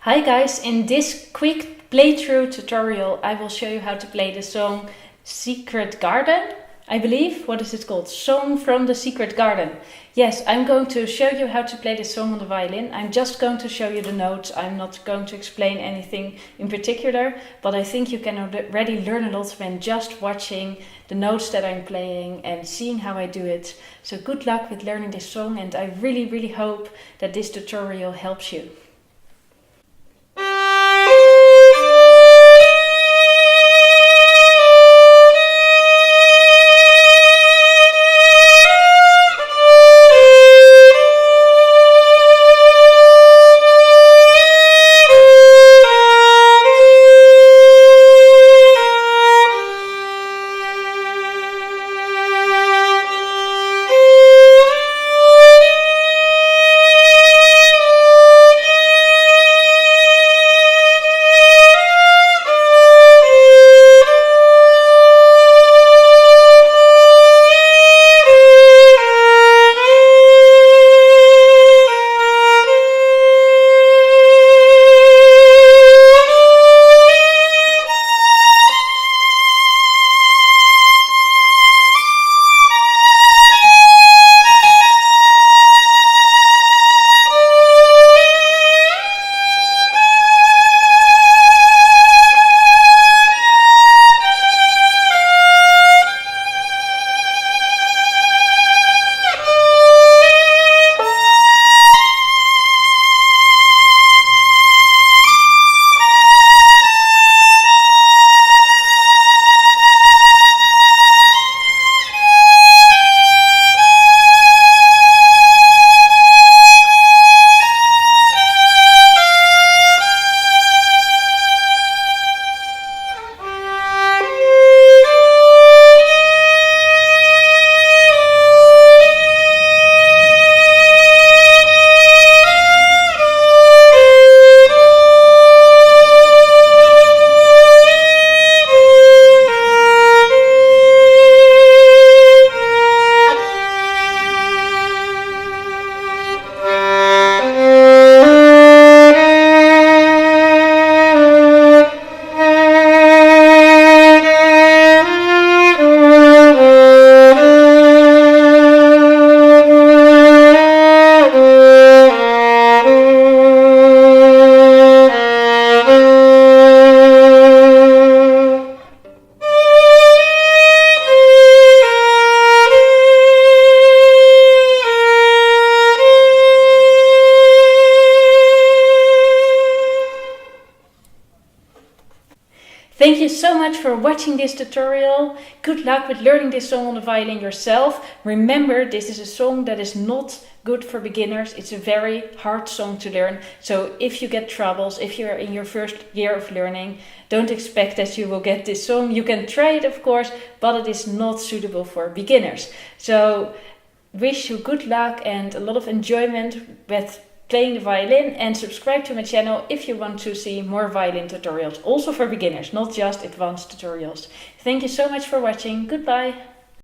Hi guys, in this quick playthrough tutorial I will show you how to play the song Secret Garden, I believe. What is it called? Song from the Secret Garden. Yes, I'm going to show you how to play this song on the violin. I'm just going to show you the notes. I'm not going to explain anything in particular, but I think you can already learn a lot when just watching the notes that I'm playing and seeing how I do it. So good luck with learning this song, and I really hope that this tutorial helps you. Thank you so much for watching this tutorial. Good luck with learning this song on the violin yourself. Remember, this is a song that is not good for beginners. It's a very hard song to learn. So if you get troubles, if you're in your first year of learning, don't expect that you will get this song. You can try it, of course, but it is not suitable for beginners. So wish you good luck and a lot of enjoyment with playing the violin, and subscribe to my channel if you want to see more violin tutorials, also for beginners, not just advanced tutorials. Thank you so much for watching. Goodbye.